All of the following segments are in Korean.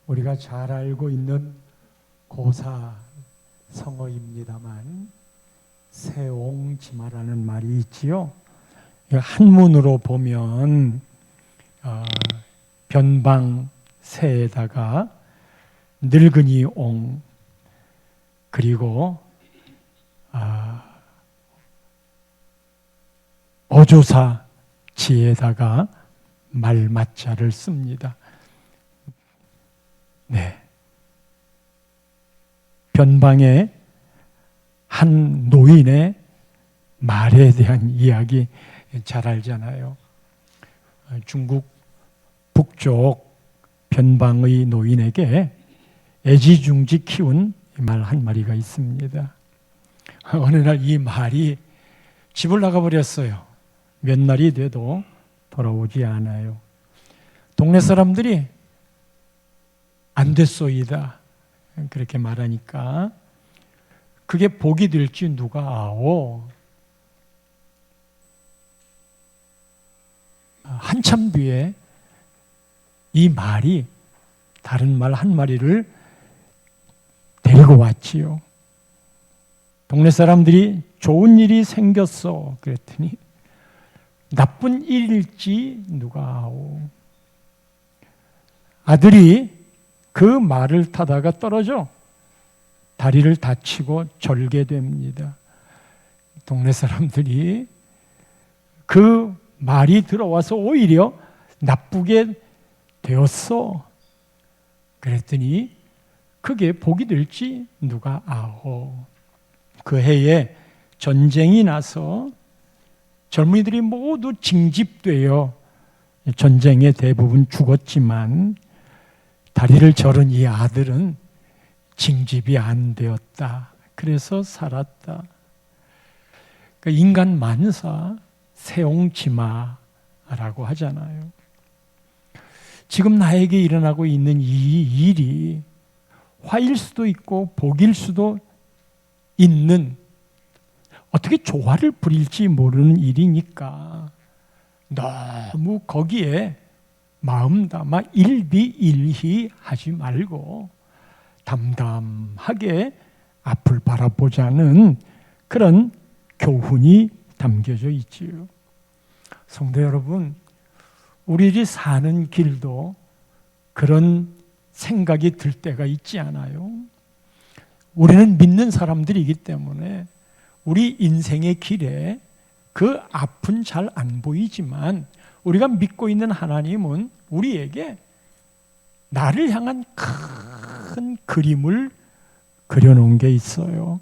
우리가 잘 알고 있는 고사 성어입니다만 새옹지마라는 말이 있지요. 한문으로 보면 변방 새에다가 늙은이 옹 그리고 어조사 지에다가 말맞자를 씁니다. 네. 변방의 한 노인의 말에 대한 이야기 잘 알잖아요. 중국 북쪽 변방의 노인에게 애지중지 키운 말 한 마리가 있습니다. 어느 날 이 말이 집을 나가버렸어요. 몇 날이 돼도 돌아오지 않아요. 동네 사람들이 안 됐소이다 그렇게 말하니까 그게 복이 될지 누가 아오. 한참 뒤에 이 말이 다른 말 한 마리를 데리고 왔지요. 동네 사람들이 좋은 일이 생겼어 그랬더니 나쁜 일일지 누가 아오. 아들이 그 말을 타다가 떨어져 다리를 다치고 절개됩니다. 동네 사람들이 그 말이 들어와서 오히려 나쁘게 되었어. 그랬더니 그게 복이 될지 누가 아오. 그 해에 전쟁이 나서 젊은이들이 모두 징집되어 전쟁에 대부분 죽었지만 다리를 절은 이 아들은 징집이 안 되었다. 그래서 살았다. 그러니까 인간 만사 새옹지마라고 하잖아요. 지금 나에게 일어나고 있는 이 일이 화일 수도 있고 복일 수도 있는 어떻게 조화를 부릴지 모르는 일이니까 너무 거기에 마음 담아 일비일히 하지 말고 담담하게 앞을 바라보자는 그런 교훈이 담겨져 있지요. 성도 여러분, 우리들이 사는 길도 그런 생각이 들 때가 있지 않아요? 우리는 믿는 사람들이기 때문에 우리 인생의 길에 그 앞은 잘 안 보이지만 우리가 믿고 있는 하나님은 우리에게 나를 향한 큰 그림을 그려놓은 게 있어요.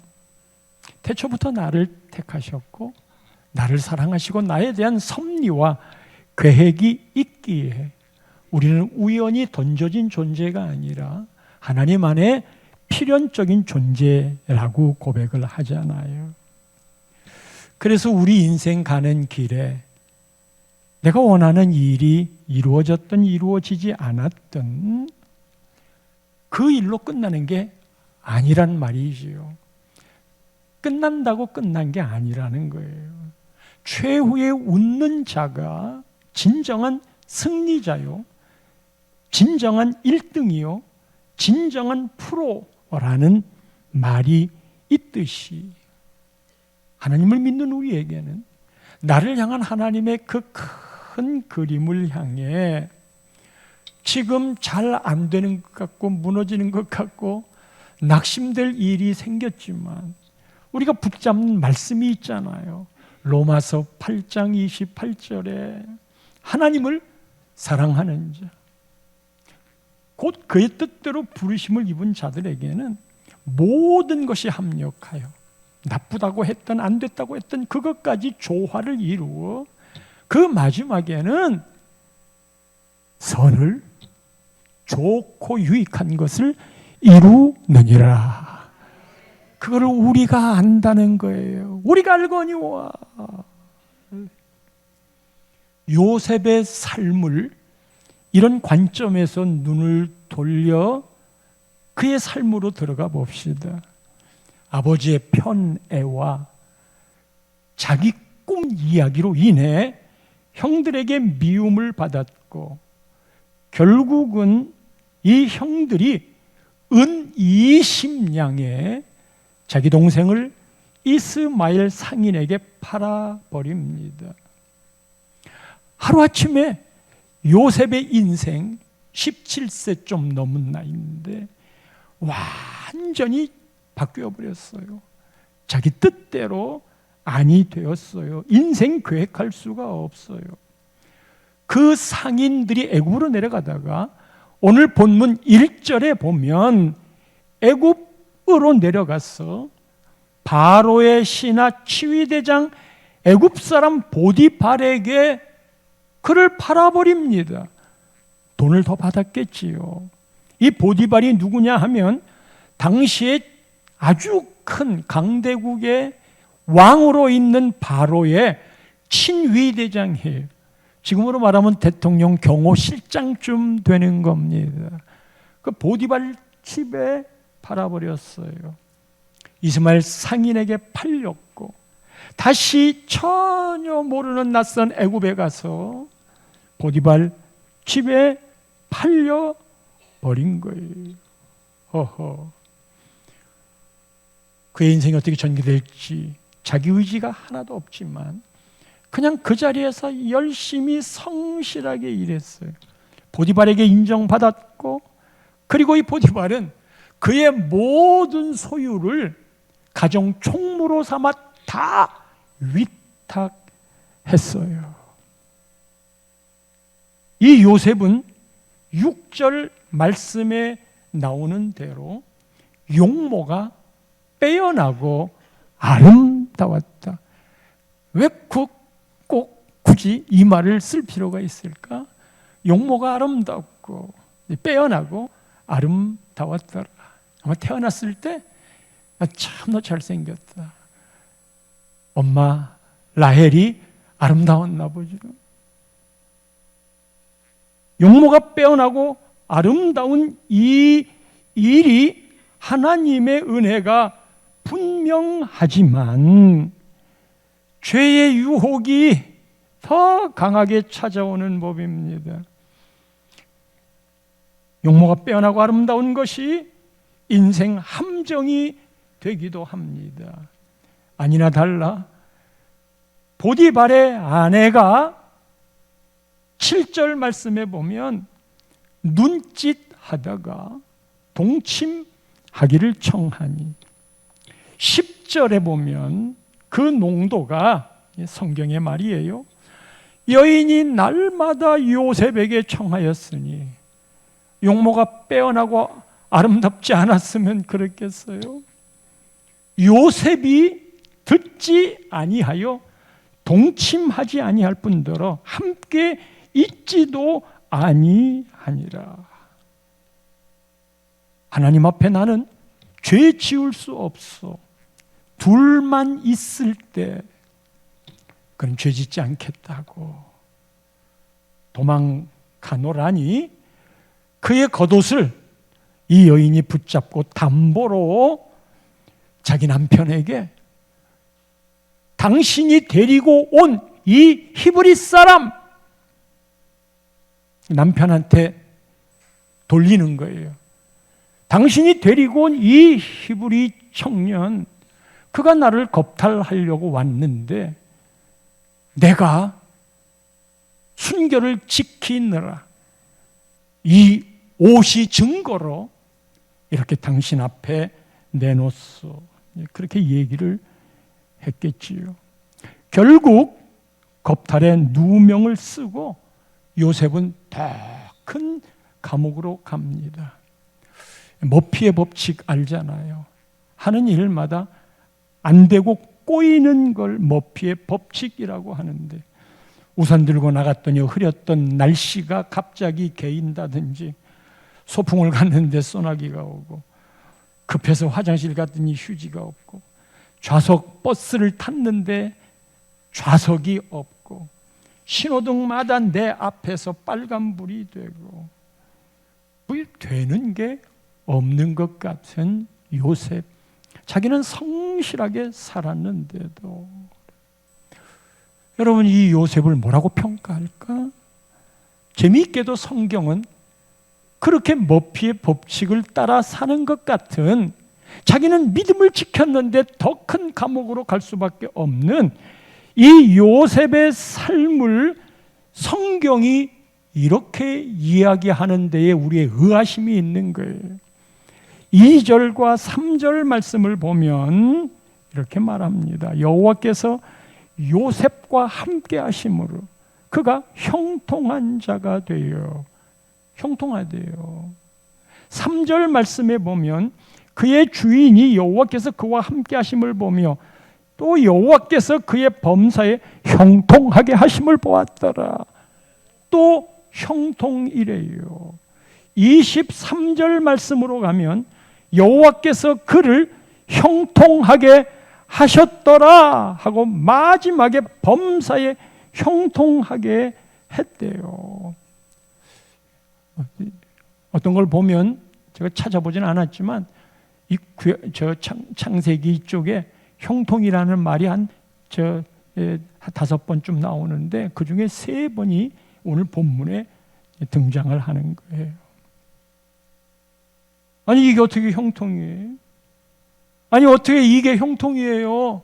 태초부터 나를 택하셨고 나를 사랑하시고 나에 대한 섭리와 계획이 있기에 우리는 우연히 던져진 존재가 아니라 하나님 안에 필연적인 존재라고 고백을 하잖아요. 그래서 우리 인생 가는 길에 내가 원하는 일이 이루어졌든 이루어지지 않았든 그 일로 끝나는 게 아니란 말이지요. 끝난다고 끝난 게 아니라는 거예요. 최후에 웃는 자가 진정한 승리자요, 진정한 1등이요, 진정한 프로라는 말이 있듯이 하나님을 믿는 우리에게는 나를 향한 하나님의 그 큰 그림을 향해 지금 잘 안 되는 것 같고 무너지는 것 같고 낙심될 일이 생겼지만 우리가 붙잡는 말씀이 있잖아요. 로마서 8장 28절에 하나님을 사랑하는 자, 곧 그의 뜻대로 부르심을 입은 자들에게는 모든 것이 합력하여 나쁘다고 했던 안 됐다고 했던 그것까지 조화를 이루어 그 마지막에는 선을 좋고 유익한 것을 이루느니라. 그거를 우리가 안다는 거예요. 우리가 알거니와. 요셉의 삶을 이런 관점에서 눈을 돌려 그의 삶으로 들어가 봅시다. 아버지의 편애와 자기 꿈 이야기로 인해 형들에게 미움을 받았고 결국은 이 형들이 은 20냥에 자기 동생을 이스마엘 상인에게 팔아버립니다. 하루아침에 요셉의 인생 17세 좀 넘은 나이인데 완전히 바뀌어버렸어요. 자기 뜻대로 아니 되었어요. 인생 계획할 수가 없어요. 그 상인들이 애굽으로 내려가다가 오늘 본문 1절에 보면 애굽으로 내려가서 바로의 신하 치위대장 애굽 사람 보디발에게 그를 팔아버립니다. 돈을 더 받았겠지요. 이 보디발이 누구냐 하면 당시에 아주 큰 강대국의 왕으로 있는 바로의 친위대장이에요. 지금으로 말하면 대통령 경호실장쯤 되는 겁니다. 그 보디발 집에 팔아버렸어요. 이스마엘 상인에게 팔렸고 다시 전혀 모르는 낯선 애굽에 가서 보디발 집에 팔려버린 거예요. 허허. 그의 인생이 어떻게 전개될지 자기 의지가 하나도 없지만 그냥 그 자리에서 열심히 성실하게 일했어요. 보디발에게 인정받았고 그리고 이 보디발은 그의 모든 소유를 가정 총무로 삼아 다 위탁했어요. 이 요셉은 6절 말씀에 나오는 대로 용모가 빼어나고 아름다웠다. 왜 꼭 굳이 이 말을 쓸 필요가 있을까? 용모가 아름답고 빼어나고 아름다웠더라. 아마 태어났을 때 참 너 잘생겼다. 엄마 라헬이 아름다웠나 보죠. 용모가 빼어나고 아름다운 이 일이 하나님의 은혜가 분명하지만 죄의 유혹이 더 강하게 찾아오는 법입니다. 용모가 빼어나고 아름다운 것이 인생 함정이 되기도 합니다. 아니나 달라 보디발의 아내가 7절 말씀에 보면 눈짓하다가 동침하기를 청하니 10절에 보면 그 농도가 성경의 말이에요. 여인이 날마다 요셉에게 청하였으니 용모가 빼어나고 아름답지 않았으면 그랬겠어요. 요셉이 듣지 아니하여 동침하지 아니할 뿐더러 함께 있지도 아니하니라. 하나님 앞에 나는 죄 지을 수 없어. 둘만 있을 때 그는 죄 짓지 않겠다고 도망가노라니 그의 겉옷을 이 여인이 붙잡고 담보로 자기 남편에게 당신이 데리고 온 이 히브리 사람 남편한테 돌리는 거예요. 당신이 데리고 온 이 히브리 청년 그가 나를 겁탈하려고 왔는데 내가 순결을 지키느라 이 옷이 증거로 이렇게 당신 앞에 내놓소. 그렇게 얘기를 했겠지요. 결국 겁탈의 누명을 쓰고 요셉은 더 큰 감옥으로 갑니다. 머피의 법칙 알잖아요. 하는 일마다 안 되고 꼬이는 걸 머피의 법칙이라고 하는데 우산 들고 나갔더니 흐렸던 날씨가 갑자기 개인다든지 소풍을 갔는데 소나기가 오고 급해서 화장실 갔더니 휴지가 없고 좌석 버스를 탔는데 좌석이 없고 신호등마다 내 앞에서 빨간불이 되고 되는 게 없는 것 같은 요셉. 자기는 성실하게 살았는데도 여러분 이 요셉을 뭐라고 평가할까? 재미있게도 성경은 그렇게 머피의 법칙을 따라 사는 것 같은, 자기는 믿음을 지켰는데 더 큰 감옥으로 갈 수밖에 없는 이 요셉의 삶을 성경이 이렇게 이야기하는 데에 우리의 의아심이 있는 거예요. 2절과 3절 말씀을 보면 이렇게 말합니다. 여호와께서 요셉과 함께 하심으로 그가 형통한 자가 되어, 형통하대요. 3절 말씀에 보면 그의 주인이 여호와께서 그와 함께 하심을 보며 또 여호와께서 그의 범사에 형통하게 하심을 보았더라. 또 형통이래요. 23절 말씀으로 가면 여호와께서 그를 형통하게 하셨더라 하고 마지막에 범사에 형통하게 했대요. 어떤 걸 보면 제가 찾아보진 않았지만 창세기 쪽에 형통이라는 말이 한 5번쯤 나오는데 그 중에 3번이 오늘 본문에 등장을 하는 거예요. 아니 이게 어떻게 형통이에요? 아니 어떻게 이게 형통이에요?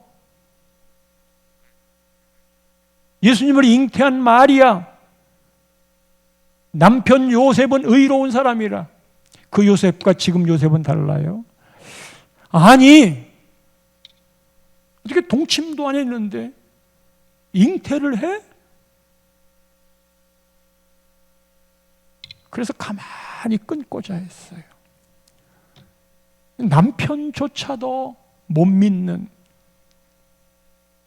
예수님을 잉태한 마리아, 남편 요셉은 의로운 사람이라. 그 요셉과 지금 요셉은 달라요? 아니 어떻게 동침도 안 했는데 잉태를 해? 그래서 가만히 끊고자 했어요. 남편조차도 못 믿는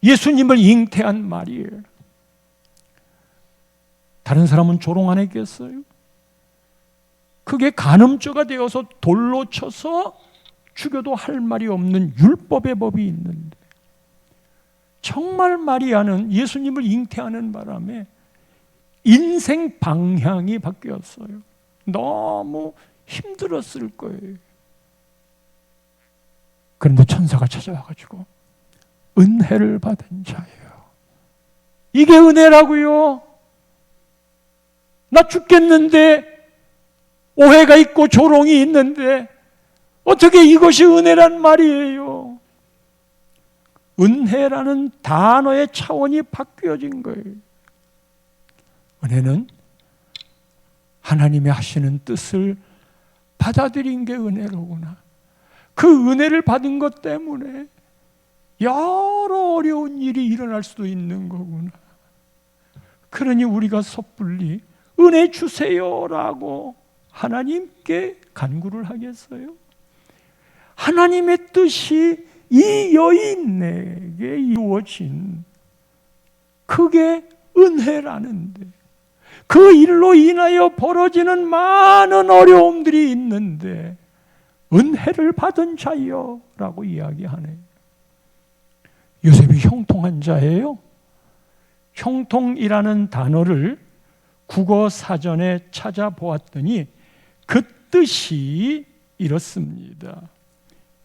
예수님을 잉태한 말이에요. 다른 사람은 조롱 안 했겠어요? 그게 간음죄가 되어서 돌로 쳐서 죽여도 할 말이 없는 율법의 법이 있는데, 정말 마리아는 예수님을 잉태하는 바람에 인생 방향이 바뀌었어요. 너무 힘들었을 거예요. 그런데 천사가 찾아와가지고 은혜를 받은 자예요. 이게 은혜라고요? 나 죽겠는데, 오해가 있고 조롱이 있는데 어떻게 이것이 은혜란 말이에요? 은혜라는 단어의 차원이 바뀌어진 거예요. 은혜는 하나님이 하시는 뜻을 받아들인 게 은혜로구나. 그 은혜를 받은 것 때문에 여러 어려운 일이 일어날 수도 있는 거구나. 그러니 우리가 섣불리 은혜 주세요라고 하나님께 간구를 하겠어요? 하나님의 뜻이 이 여인에게 이루어진 그게 은혜라는데, 그 일로 인하여 벌어지는 많은 어려움들이 있는데 은혜를 받은 자여 라고 이야기하네요. 요셉이 형통한 자예요? 형통이라는 단어를 국어 사전에 찾아보았더니 그 뜻이 이렇습니다.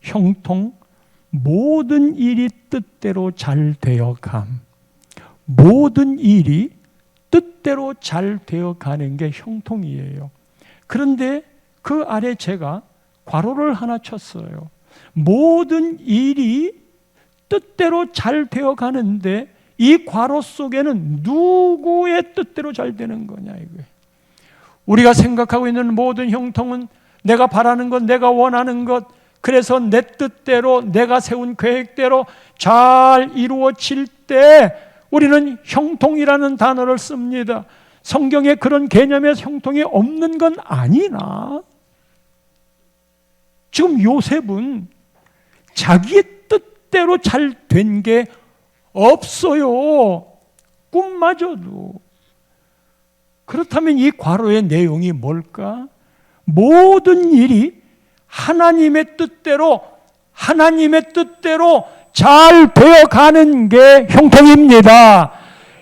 형통, 모든 일이 뜻대로 잘 되어감. 모든 일이 뜻대로 잘 되어가는 게 형통이에요. 그런데 그 아래 제가 괄호를 하나 쳤어요. 모든 일이 뜻대로 잘 되어가는데 이 괄호 속에는 누구의 뜻대로 잘 되는 거냐 이거예요. 우리가 생각하고 있는 모든 형통은 내가 바라는 것, 내가 원하는 것, 그래서 내 뜻대로, 내가 세운 계획대로 잘 이루어질 때 우리는 형통이라는 단어를 씁니다. 성경에 그런 개념의 형통이 없는 건 아니나 지금 요셉은 자기의 뜻대로 잘 된 게 없어요. 꿈마저도. 그렇다면 이 괄호의 내용이 뭘까? 모든 일이 하나님의 뜻대로 잘 되어가는 게 형통입니다.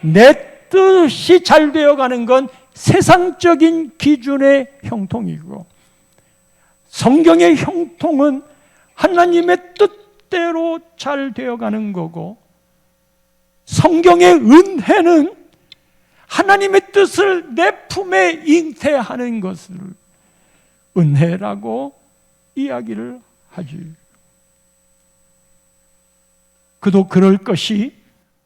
내 뜻이 잘 되어가는 건 세상적인 기준의 형통이고, 성경의 형통은 하나님의 뜻대로 잘 되어가는 거고, 성경의 은혜는 하나님의 뜻을 내 품에 잉태하는 것을 은혜라고 이야기를 하지. 그도 그럴 것이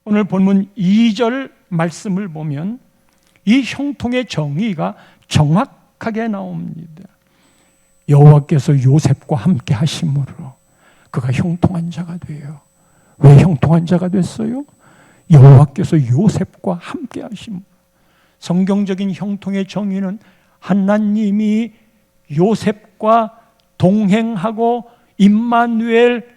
오늘 본문 2절 말씀을 보면 이 형통의 정의가 정확하게 나옵니다. 여호와께서 요셉과 함께 하심으로 그가 형통한 자가 돼요. 왜 형통한 자가 됐어요? 여호와께서 요셉과 함께 하심으로. 성경적인 형통의 정의는 하나님이 요셉과 동행하고 임마누엘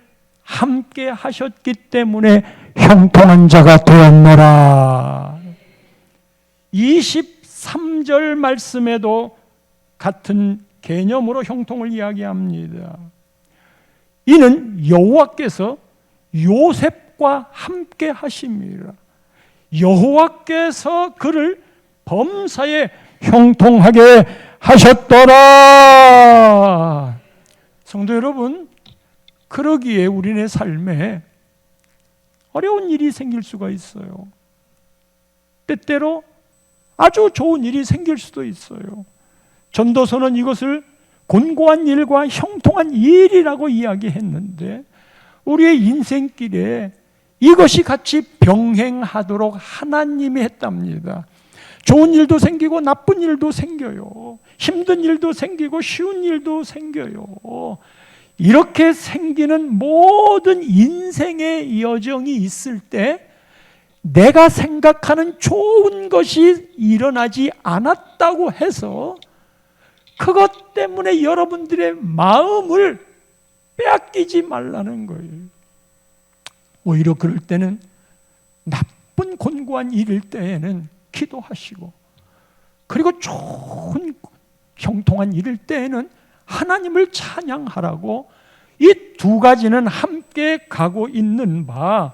함께 하셨기 때문에 형통한 자가 되었노라. 23절 말씀에도 같은 개념으로 형통을 이야기합니다. 이는 여호와께서 요셉과 함께 하심이라. 여호와께서 그를 범사에 형통하게 하셨더라. 성도 여러분, 그러기에 우리네 삶에 어려운 일이 생길 수가 있어요. 때때로 아주 좋은 일이 생길 수도 있어요. 전도서는 이것을 곤고한 일과 형통한 일이라고 이야기했는데 우리의 인생길에 이것이 같이 병행하도록 하나님이 했답니다. 좋은 일도 생기고 나쁜 일도 생겨요. 힘든 일도 생기고 쉬운 일도 생겨요. 이렇게 생기는 모든 인생의 여정이 있을 때 내가 생각하는 좋은 것이 일어나지 않았다고 해서 그것 때문에 여러분들의 마음을 빼앗기지 말라는 거예요. 오히려 그럴 때는 나쁜 곤고한 일일 때에는 기도하시고, 그리고 좋은 형통한 일일 때에는 하나님을 찬양하라고, 이 두 가지는 함께 가고 있는 바,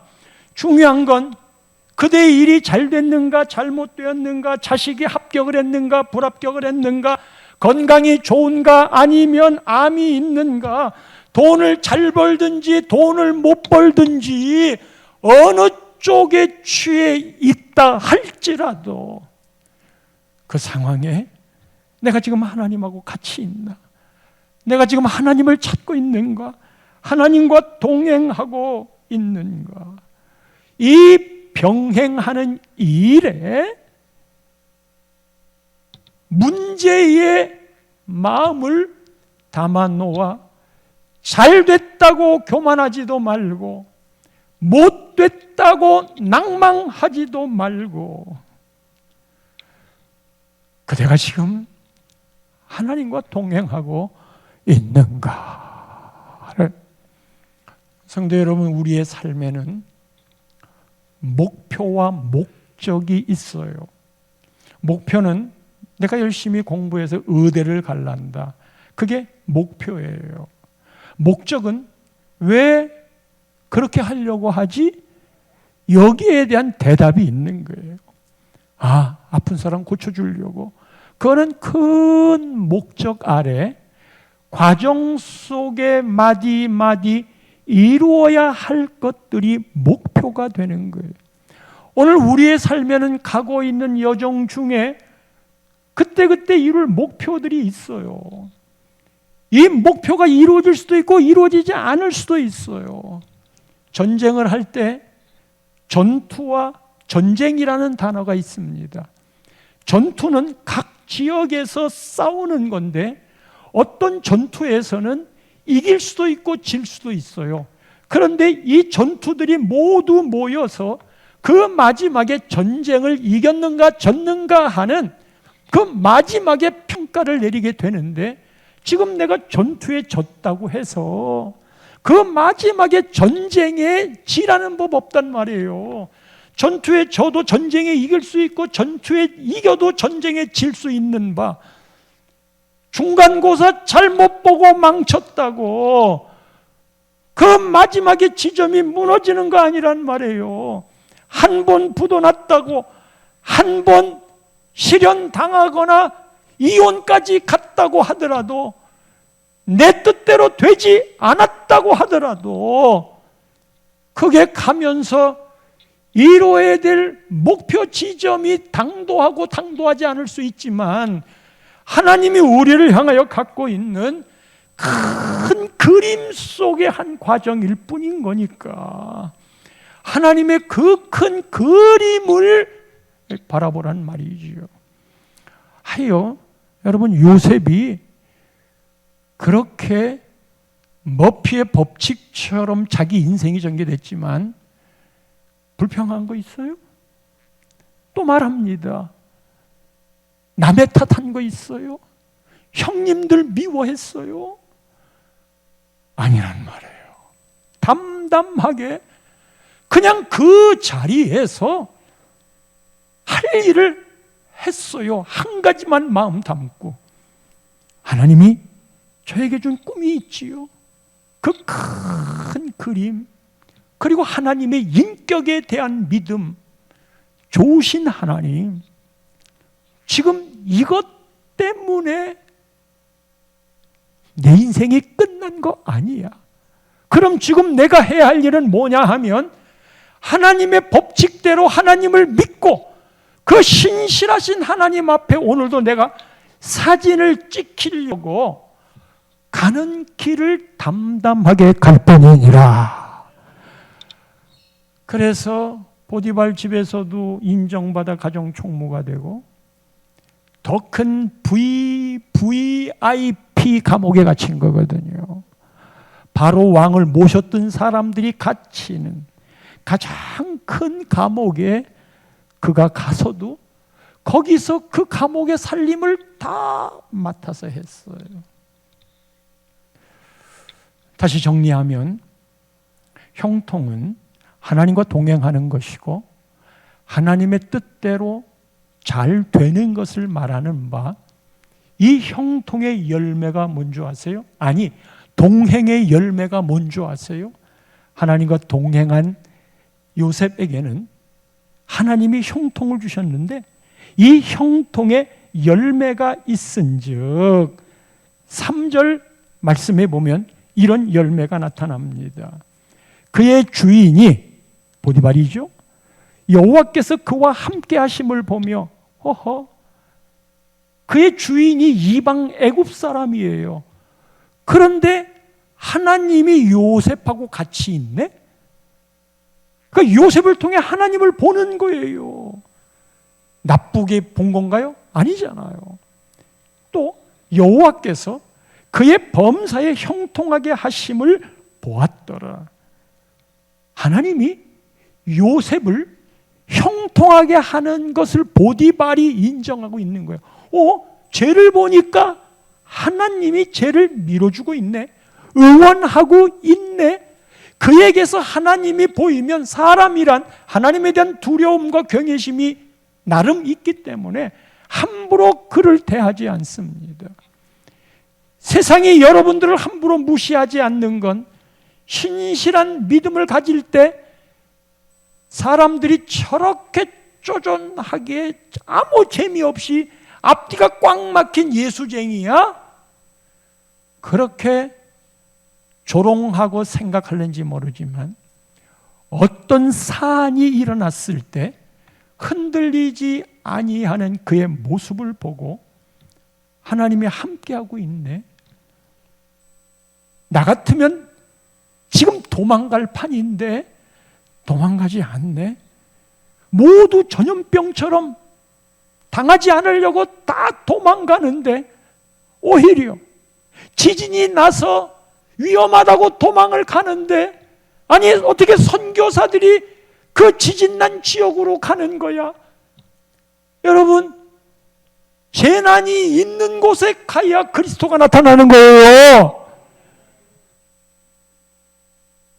중요한 건 그대의 일이 잘 됐는가 잘못되었는가, 자식이 합격을 했는가 불합격을 했는가, 건강이 좋은가 아니면 암이 있는가, 돈을 잘 벌든지 돈을 못 벌든지 어느 쪽에 취해 있다 할지라도 그 상황에 내가 지금 하나님하고 같이 있나, 내가 지금 하나님을 찾고 있는가, 하나님과 동행하고 있는가, 이 병행하는 일에 문제의 마음을 담아놓아 잘 됐다고 교만하지도 말고 못 됐다고 낭망하지도 말고, 그대가 지금 하나님과 동행하고 있는가를. 성도 여러분, 우리의 삶에는 목표와 목적이 있어요. 목표는 내가 열심히 공부해서 의대를 갈란다, 그게 목표예요. 목적은 왜 그렇게 하려고 하지? 여기에 대한 대답이 있는 거예요. 아, 아픈 사람 고쳐주려고. 그거는 큰 목적 아래 과정 속에 마디마디 이루어야 할 것들이 목표가 되는 거예요. 오늘 우리의 삶에는 가고 있는 여정 중에 그때그때 이룰 목표들이 있어요. 이 목표가 이루어질 수도 있고 이루어지지 않을 수도 있어요. 전쟁을 할 때 전투와 전쟁이라는 단어가 있습니다. 전투는 각 지역에서 싸우는 건데 어떤 전투에서는 이길 수도 있고 질 수도 있어요. 그런데 이 전투들이 모두 모여서 그 마지막에 전쟁을 이겼는가 졌는가 하는 그 마지막에 평가를 내리게 되는데, 지금 내가 전투에 졌다고 해서 그 마지막에 전쟁에 지라는 법 없단 말이에요. 전투에 져도 전쟁에 이길 수 있고 전투에 이겨도 전쟁에 질 수 있는 바, 중간고사 잘못 보고 망쳤다고 그 마지막에 지점이 무너지는 거 아니란 말이에요. 한 번 부도 났다고 한 번 실현당하거나 이혼까지 갔다고 하더라도, 내 뜻대로 되지 않았다고 하더라도 그게 가면서 이루어야 될 목표 지점이 당도하고 당도하지 않을 수 있지만, 하나님이 우리를 향하여 갖고 있는 큰 그림 속의 한 과정일 뿐인 거니까 하나님의 그 큰 그림을 바라보란 말이지요. 하여 여러분, 요셉이 그렇게 머피의 법칙처럼 자기 인생이 전개됐지만 불평한 거 있어요? 또 말합니다. 남의 탓한 거 있어요? 형님들 미워했어요? 아니란 말이에요. 담담하게 그냥 그 자리에서 할 일을 했어요. 한 가지만 마음 담고, 하나님이 저에게 준 꿈이 있지요. 그 큰 그림, 그리고 하나님의 인격에 대한 믿음, 좋으신 하나님, 지금 이것 때문에 내 인생이 끝난 거 아니야. 그럼 지금 내가 해야 할 일은 뭐냐 하면 하나님의 법칙대로 하나님을 믿고 그 신실하신 하나님 앞에 오늘도 내가 사진을 찍히려고 가는 길을 담담하게 갈 뿐이니라. 그래서 보디발 집에서도 인정받아 가정 총무가 되고 더 큰 VIP 감옥에 갇힌 거거든요. 바로 왕을 모셨던 사람들이 갇히는 가장 큰 감옥에 그가 가서도 거기서 그 감옥의 살림을 다 맡아서 했어요. 다시 정리하면 형통은 하나님과 동행하는 것이고 하나님의 뜻대로 잘 되는 것을 말하는 바, 이 형통의 열매가 뭔지 아세요? 아니, 동행의 열매가 뭔지 아세요? 하나님과 동행한 요셉에게는 하나님이 형통을 주셨는데 이 형통의 열매가 있은즉 3절 말씀해 보면 이런 열매가 나타납니다. 그의 주인이 보디발이죠. 여호와께서 그와 함께 하심을 보며 그의 주인이 이방 애굽 사람이에요. 그런데 하나님이 요셉하고 같이 있네? 그러니까 요셉을 통해 하나님을 보는 거예요. 나쁘게 본 건가요? 아니잖아요. 또 여호와께서 그의 범사에 형통하게 하심을 보았더라. 하나님이 요셉을 형통하게 하는 것을 보디발이 인정하고 있는 거예요. 죄를 보니까 하나님이 죄를 밀어주고 있네. 응원하고 있네. 그에게서 하나님이 보이면 사람이란 하나님에 대한 두려움과 경외심이 나름 있기 때문에 함부로 그를 대하지 않습니다. 세상이 여러분들을 함부로 무시하지 않는 건 신실한 믿음을 가질 때 사람들이 저렇게 쪼존하게 아무 재미없이 앞뒤가 꽉 막힌 예수쟁이야? 그렇게 조롱하고 생각하는지 모르지만 어떤 사안이 일어났을 때 흔들리지 아니하는 그의 모습을 보고 하나님이 함께하고 있네. 나 같으면 지금 도망갈 판인데 도망가지 않네. 모두 전염병처럼 당하지 않으려고 다 도망가는데 오히려 지진이 나서 위험하다고 도망을 가는데, 아니 어떻게 선교사들이 그 지진 난 지역으로 가는 거야? 여러분, 재난이 있는 곳에 가야 그리스도가 나타나는 거예요.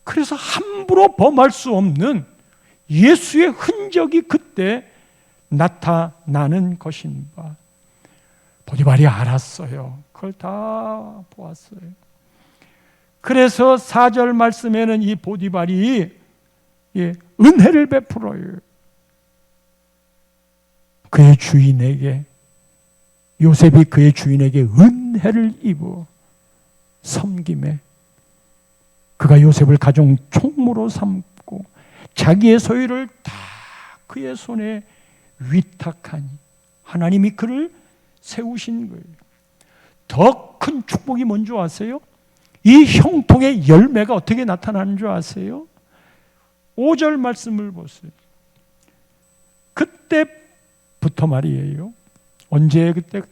그래서 함부로 범할 수 없는 예수의 흔적이 그때 나타나는 것인가. 보디발이 알았어요. 그걸 다 보았어요. 그래서 4절 말씀에는 이 보디발이 은혜를 베풀어요. 그의 주인에게, 요셉이 그의 주인에게 은혜를 입어 섬김에 그가 요셉을 가정 총무로 삼고 자기의 소유를 다 그의 손에 위탁하니 하나님이 그를 세우신 거예요. 더 큰 축복이 뭔지 아세요? 이 형통의 열매가 어떻게 나타나는 줄 아세요? 5절 말씀을 보세요. 그때부터 말이에요. 언제 그때?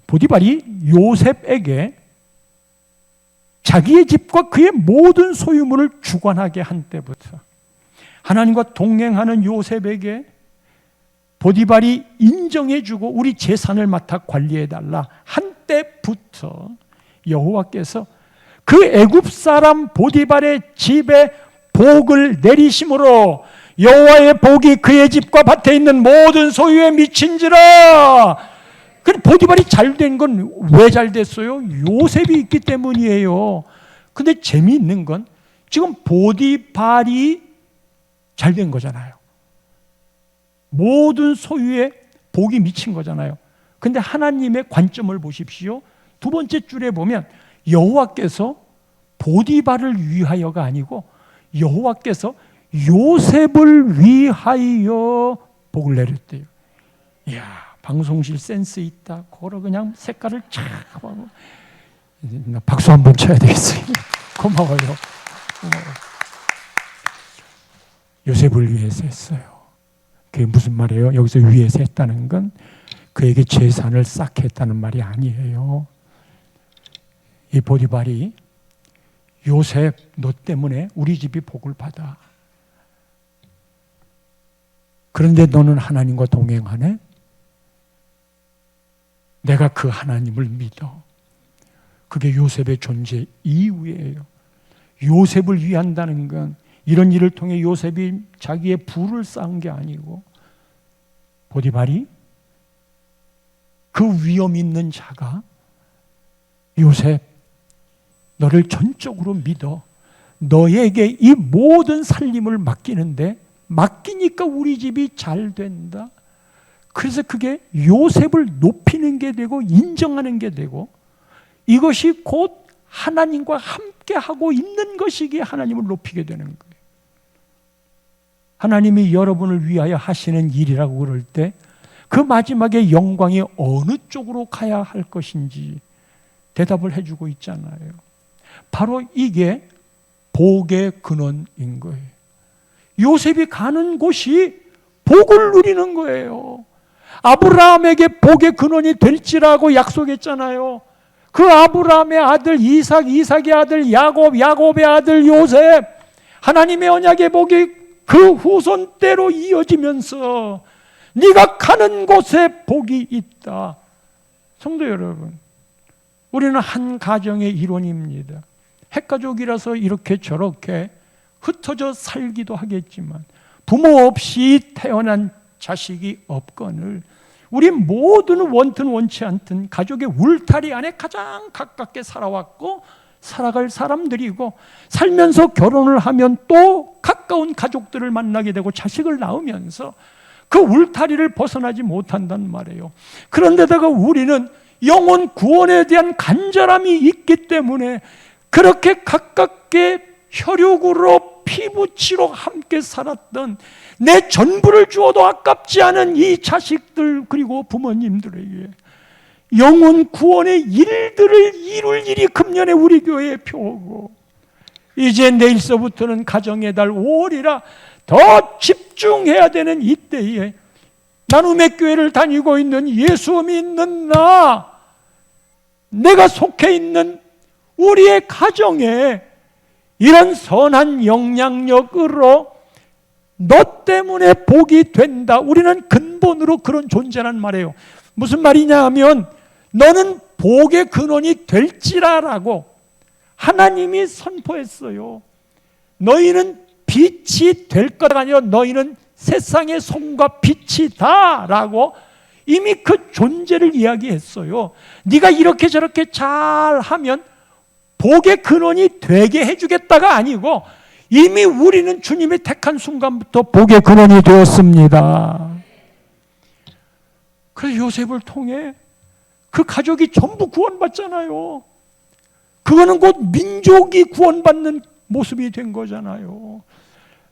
보디발이 요셉에게 자기의 집과 그의 모든 소유물을 주관하게 한 때부터 하나님과 동행하는 요셉에게 보디발이 인정해주고 우리 재산을 맡아 관리해달라 한 때부터 여호와께서 그 애굽 사람 보디발의 집에 복을 내리심으로 여호와의 복이 그의 집과 밭에 있는 모든 소유에 미친지라. 그 보디발이 잘 된 건 왜 잘 됐어요? 요셉이 있기 때문이에요. 근데 재미있는 건 지금 보디발이 잘 된 거잖아요. 모든 소유에 복이 미친 거잖아요. 근데 하나님의 관점을 보십시오. 두 번째 줄에 보면 여호와께서 보디발을 위하여가 아니고 여호와께서 요셉을 위하여 복을 내렸대요. 이야, 방송실 센스 있다. 그러 그냥 색깔을 쫙 하고 박수 한번 쳐야 되겠어요. 고마워요. 요셉을 위해서 했어요. 그게 무슨 말이에요? 여기서 위해서 했다는 건 그에게 재산을 싹 했다는 말이 아니에요. 이 보디발이 요셉 너 때문에 우리 집이 복을 받아. 그런데 너는 하나님과 동행하네? 내가 그 하나님을 믿어. 그게 요셉의 존재 이유예요. 요셉을 위한다는 건 이런 일을 통해 요셉이 자기의 부를 쌓은 게 아니고 보디발이 그 위험 있는 자가 요셉 너를 전적으로 믿어. 너에게 이 모든 살림을 맡기는데 맡기니까 우리 집이 잘 된다. 그래서 그게 요셉을 높이는 게 되고 인정하는 게 되고 이것이 곧 하나님과 함께하고 있는 것이기에 하나님을 높이게 되는 거예요. 하나님이 여러분을 위하여 하시는 일이라고 그럴 때 그 마지막에 영광이 어느 쪽으로 가야 할 것인지 대답을 해주고 있잖아요. 바로 이게 복의 근원인 거예요. 요셉이 가는 곳이 복을 누리는 거예요. 아브라함에게 복의 근원이 될지라고 약속했잖아요. 그 아브라함의 아들 이삭, 이삭의 아들 야곱, 야곱의 아들 요셉, 하나님의 언약의 복이 그 후손대로 이어지면서 네가 가는 곳에 복이 있다. 성도 여러분, 우리는 한 가정의 일원입니다. 핵가족이라서 이렇게 저렇게 흩어져 살기도 하겠지만 부모 없이 태어난 자식이 없거늘 우리 모두는 원든 원치 않든 가족의 울타리 안에 가장 가깝게 살아왔고 살아갈 사람들이고 살면서 결혼을 하면 또 가까운 가족들을 만나게 되고 자식을 낳으면서 그 울타리를 벗어나지 못한단 말이에요. 그런데다가 우리는 영혼 구원에 대한 간절함이 있기 때문에 그렇게 가깝게 혈육으로 피부치로 함께 살았던 내 전부를 주어도 아깝지 않은 이 자식들 그리고 부모님들에게 영혼 구원의 일들을 이룰 일이 금년에 우리 교회에 펴오고 이제 내일서부터는 가정의 달 5월이라 더 집중해야 되는 이때에 나눔의 교회를 다니고 있는 예수 믿는 내가 속해 있는 우리의 가정에 이런 선한 영향력으로 너 때문에 복이 된다. 우리는 근본으로 그런 존재란 말이에요. 무슨 말이냐 하면 너는 복의 근원이 될지라라고 하나님이 선포했어요. 너희는 빛이 될 거가 아니라 너희는 세상의 손과 빛이다 라고 이미 그 존재를 이야기했어요. 네가 이렇게 저렇게 잘하면 복의 근원이 되게 해주겠다가 아니고 이미 우리는 주님이 택한 순간부터 복의 근원이 되었습니다. 그래서 요셉을 통해 그 가족이 전부 구원받잖아요. 그거는 곧 민족이 구원받는 모습이 된 거잖아요.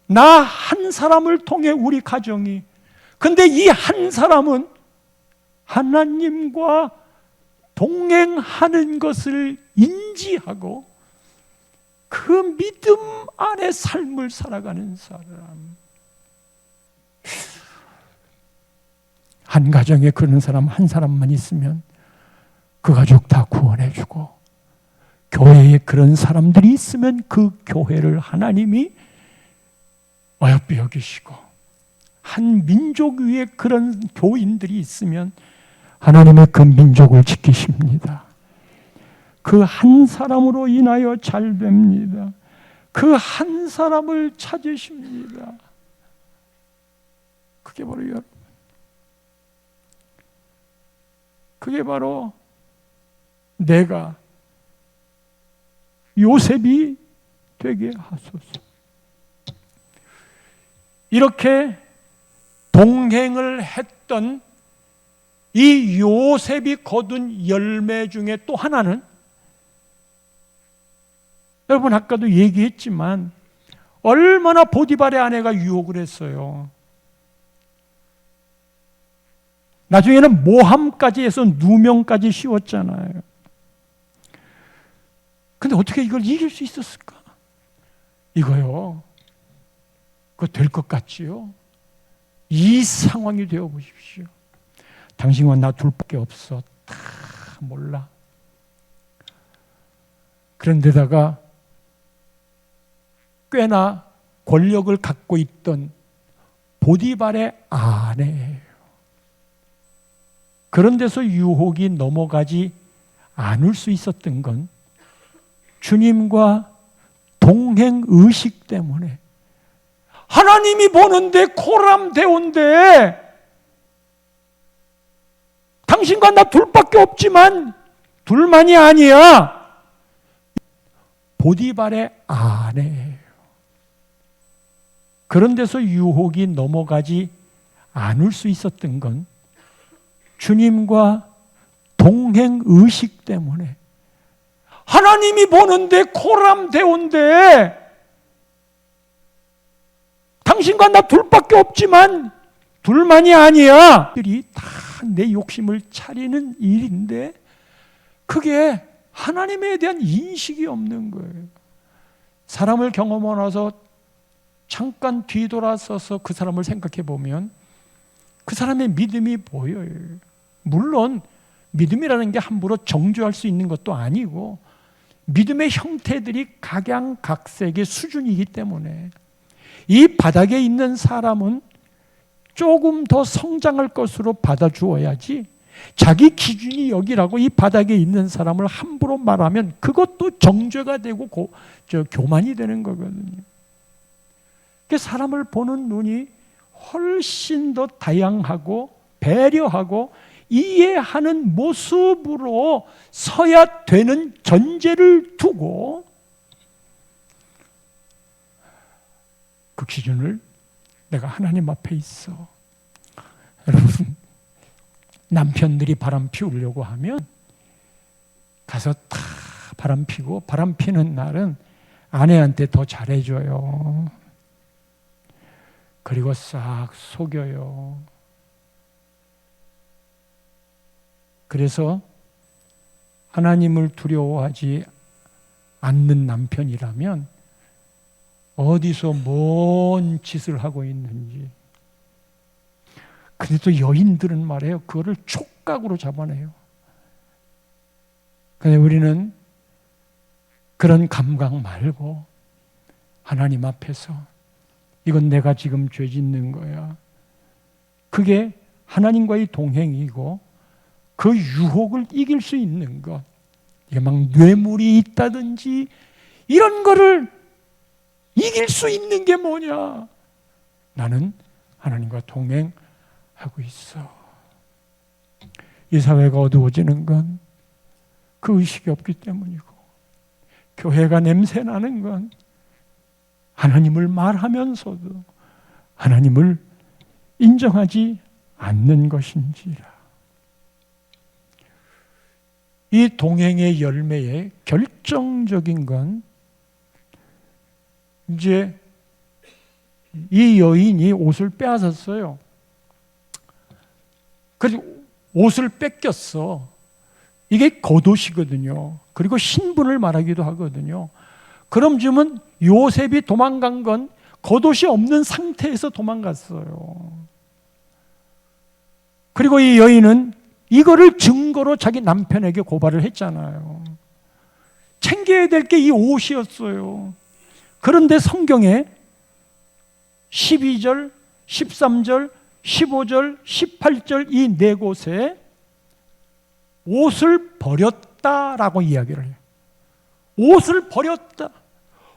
나 한 사람을 통해 우리 가정이, 근데 이 한 사람은 하나님과 동행하는 것을 인지하고 그 믿음 안에 삶을 살아가는 사람. 한 가정에 그런 사람 한 사람만 있으면 그 가족 다 구원해주고, 교회에 그런 사람들이 있으면 그 교회를 하나님이 어여삐 여기시고, 한 민족 위에 그런 교인들이 있으면 하나님의 그 민족을 지키십니다. 그 한 사람으로 인하여 잘 됩니다. 그 한 사람을 찾으십니다. 그게 바로 여러분, 그게 바로 내가 요셉이 되게 하소서. 이렇게 동행을 했던 이 요셉이 거둔 열매 중에 또 하나는, 여러분 아까도 얘기했지만 얼마나 보디발의 아내가 유혹을 했어요. 나중에는 모함까지 해서 누명까지 씌웠잖아요. 근데 어떻게 이걸 이길 수 있었을까? 이거요, 그거 될 것 같지요? 이 상황이 되어 보십시오. 당신과 나 둘밖에 없어. 다 몰라. 그런데다가 꽤나 권력을 갖고 있던 보디발의 아내예요. 그런 데서 유혹이 넘어가지 않을 수 있었던 건 주님과 동행 의식 때문에, 하나님이 보는데 코람데온데 당신과 나 둘밖에 없지만 둘만이 아니야. 보디발의 아내예요. 그런 데서 유혹이 넘어가지 않을 수 있었던 건 주님과 동행 의식 때문에, 하나님이 보는데 코람데온데 당신과 나 둘밖에 없지만 둘만이 아니야. 들이 다 내 욕심을 차리는 일인데 그게 하나님에 대한 인식이 없는 거예요. 사람을 경험하고 나서 잠깐 뒤돌아서서 그 사람을 생각해 보면 그 사람의 믿음이 보여요. 물론 믿음이라는 게 함부로 정죄할 수 있는 것도 아니고 믿음의 형태들이 각양각색의 수준이기 때문에 이 바닥에 있는 사람은 조금 더 성장할 것으로 받아주어야지, 자기 기준이 여기라고 이 바닥에 있는 사람을 함부로 말하면 그것도 정죄가 되고 교만이 되는 거거든요. 사람을 보는 눈이 훨씬 더 다양하고 배려하고 이해하는 모습으로 서야 되는 전제를 두고 그 기준을 내가 하나님 앞에 있어. 여러분, 남편들이 바람 피우려고 하면 가서 다 바람 피고, 바람 피는 날은 아내한테 더 잘해줘요. 그리고 싹 속여요. 그래서 하나님을 두려워하지 않는 남편이라면 어디서 뭔 짓을 하고 있는지. 근데 또 여인들은 말해요, 그거를 촉각으로 잡아내요. 근데 우리는 그런 감각 말고 하나님 앞에서 이건 내가 지금 죄 짓는 거야. 그게 하나님과의 동행이고 그 유혹을 이길 수 있는 것. 이게 막 뇌물이 있다든지 이런 거를 이길 수 있는 게 뭐냐? 나는 하나님과 동행하고 있어. 이 사회가 어두워지는 건 그 의식이 없기 때문이고, 교회가 냄새나는 건 하나님을 말하면서도 하나님을 인정하지 않는 것인지라. 이 동행의 열매의 결정적인 건 이제 이 여인이 옷을 빼앗았어요. 그래서 옷을 뺏겼어. 이게 겉옷이거든요. 그리고 신분을 말하기도 하거든요. 그럼 지금은 요셉이 도망간 건 겉옷이 없는 상태에서 도망갔어요. 그리고 이 여인은 이거를 증거로 자기 남편에게 고발을 했잖아요. 챙겨야 될 게 이 옷이었어요. 그런데 성경에 12절, 13절, 15절, 18절 이 네 곳에 옷을 버렸다라고 이야기를 해요. 옷을 버렸다.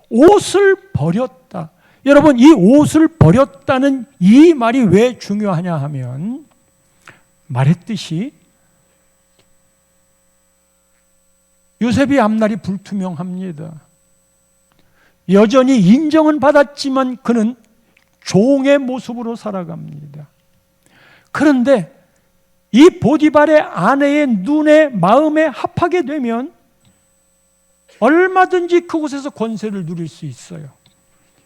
옷을 버렸다. 여러분, 이 옷을 버렸다는 이 말이 왜 중요하냐 하면, 말했듯이 요셉의 앞날이 불투명합니다. 여전히 인정은 받았지만 그는 종의 모습으로 살아갑니다. 그런데 이 보디발의 아내의 눈에 마음에 합하게 되면 얼마든지 그곳에서 권세를 누릴 수 있어요.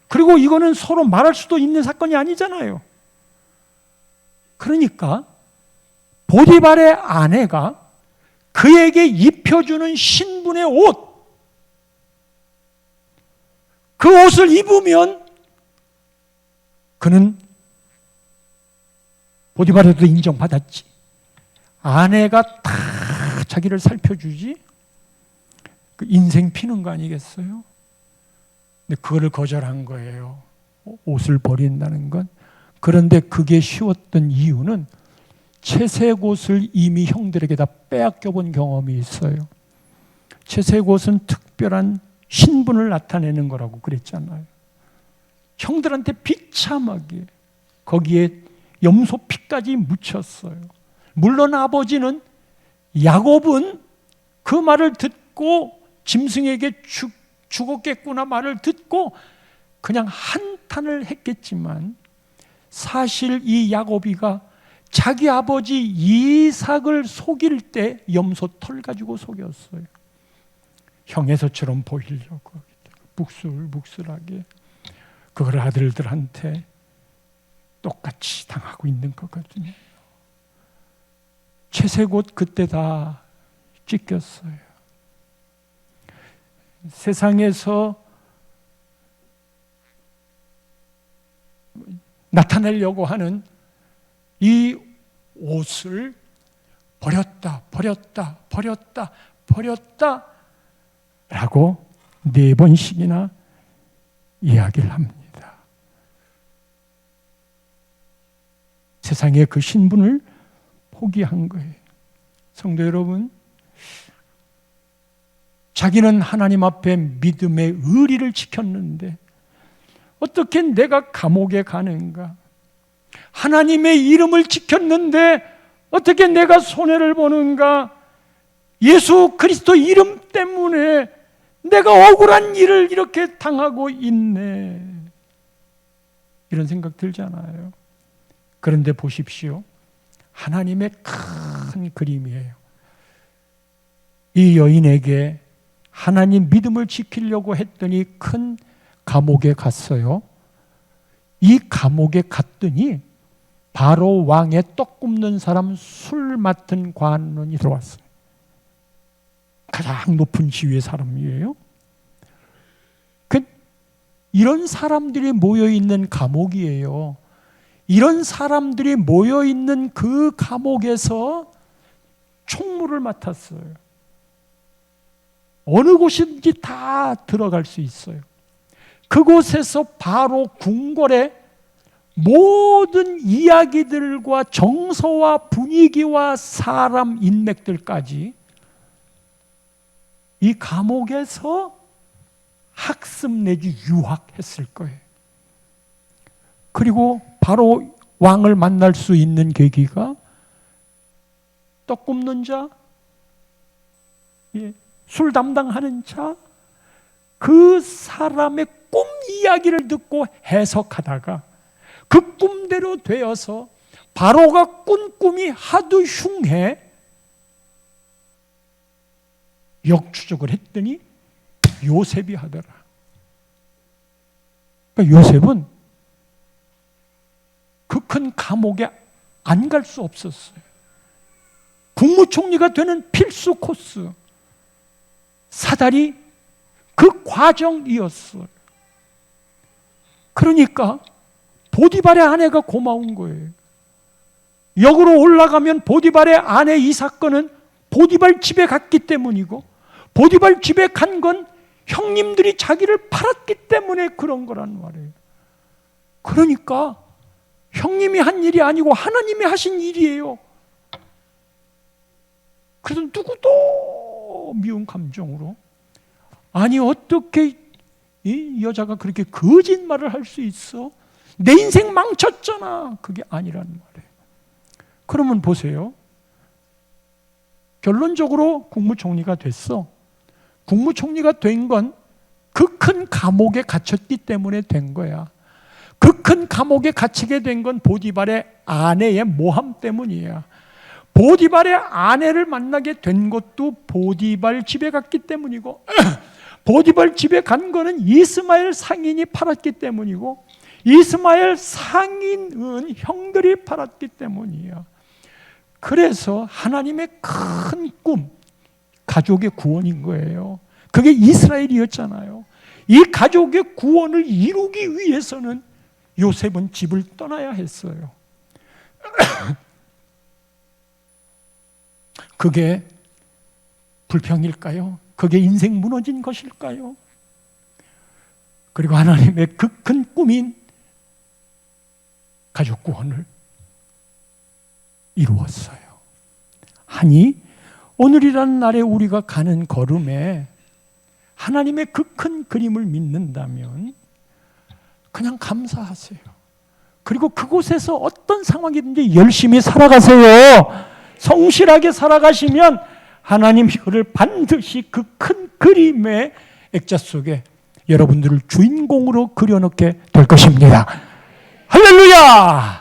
그리고 이거는 서로 말할 수도 있는 사건이 아니잖아요. 그러니까 보디발의 아내가 그에게 입혀주는 신분의 옷, 그 옷을 입으면 그는 보디발에도 인정받았지. 아내가 다 자기를 살펴주지. 그 인생 피는 거 아니겠어요? 근데 그거를 거절한 거예요. 옷을 버린다는 건. 그런데 그게 쉬웠던 이유는 채색 옷을 이미 형들에게 다 빼앗겨 본 경험이 있어요. 채색 옷은 특별한 신분을 나타내는 거라고 그랬잖아요. 형들한테 비참하게 거기에 염소 피까지 묻혔어요. 물론 아버지는, 야곱은 그 말을 듣고 짐승에게 죽었겠구나 말을 듣고 그냥 한탄을 했겠지만, 사실 이 야곱이가 자기 아버지 이삭을 속일 때 염소 털 가지고 속였어요. 형에서처럼 보이려고 묵슬묵슬하게 그걸 아들들한테 똑같이 당하고 있는 거거든요. 채색 옷 그때 다 찢겼어요. 세상에서 나타내려고 하는 이 옷을 버렸다, 버렸다, 버렸다, 버렸다 라고 4번씩이나 이야기를 합니다. 세상의 그 신분을 포기한 거예요. 성도 여러분, 자기는 하나님 앞에 믿음의 의리를 지켰는데 어떻게 내가 감옥에 가는가? 하나님의 이름을 지켰는데 어떻게 내가 손해를 보는가? 예수 그리스도 이름 때문에 내가 억울한 일을 이렇게 당하고 있네. 이런 생각 들잖아요. 그런데 보십시오. 하나님의 큰 그림이에요. 이 여인에게 하나님 믿음을 지키려고 했더니 큰 감옥에 갔어요. 이 감옥에 갔더니 바로 왕의 떡 굽는 사람, 술 맡은 관원이 들어왔어요. 가장 높은 지위의 사람이에요. 이런 사람들이 모여있는 감옥이에요. 이런 사람들이 모여있는 그 감옥에서 총무를 맡았어요. 어느 곳인지 다 들어갈 수 있어요. 그곳에서 바로 궁궐의 모든 이야기들과 정서와 분위기와 사람 인맥들까지 이 감옥에서 학습 내지 유학했을 거예요. 그리고 바로 왕을 만날 수 있는 계기가 떡 굽는 자, 술 담당하는 자, 그 사람의 꿈 이야기를 듣고 해석하다가 그 꿈대로 되어서 바로가 꾼 꿈이 하도 흉해 역추적을 했더니 요셉이 하더라. 그러니까 요셉은 그 큰 감옥에 안 갈 수 없었어요. 국무총리가 되는 필수 코스, 사다리 그 과정이었어요. 그러니까 보디발의 아내가 고마운 거예요. 역으로 올라가면 보디발의 아내 이 사건은 보디발 집에 갔기 때문이고, 보디발 집에 간 건 형님들이 자기를 팔았기 때문에 그런 거란 말이에요. 그러니까 형님이 한 일이 아니고 하나님이 하신 일이에요. 그래서 누구도 미운 감정으로, 아니 어떻게 이 여자가 그렇게 거짓말을 할 수 있어? 내 인생 망쳤잖아. 그게 아니란 말이에요. 그러면 보세요. 결론적으로 국무총리가 됐어. 국무총리가 된 건 그 큰 감옥에 갇혔기 때문에 된 거야. 그 큰 감옥에 갇히게 된 건 보디발의 아내의 모함 때문이야. 보디발의 아내를 만나게 된 것도 보디발 집에 갔기 때문이고, 보디발 집에 간 거는 이스마엘 상인이 팔았기 때문이고, 이스마엘 상인은 형들이 팔았기 때문이야. 그래서 하나님의 큰 꿈, 가족의 구원인 거예요. 그게 이스라엘이었잖아요. 이 가족의 구원을 이루기 위해서는 요셉은 집을 떠나야 했어요. 그게 불평일까요? 그게 인생 무너진 것일까요? 그리고 하나님의 그 큰 꿈인 가족 구원을 이루었어요. 하니 오늘이라는 날에 우리가 가는 걸음에 하나님의 그 큰 그림을 믿는다면 그냥 감사하세요. 그리고 그곳에서 어떤 상황이든지 열심히 살아가세요. 성실하게 살아가시면 하나님이 그를 반드시 그 큰 그림의 액자 속에 여러분들을 주인공으로 그려놓게 될 것입니다. 할렐루야!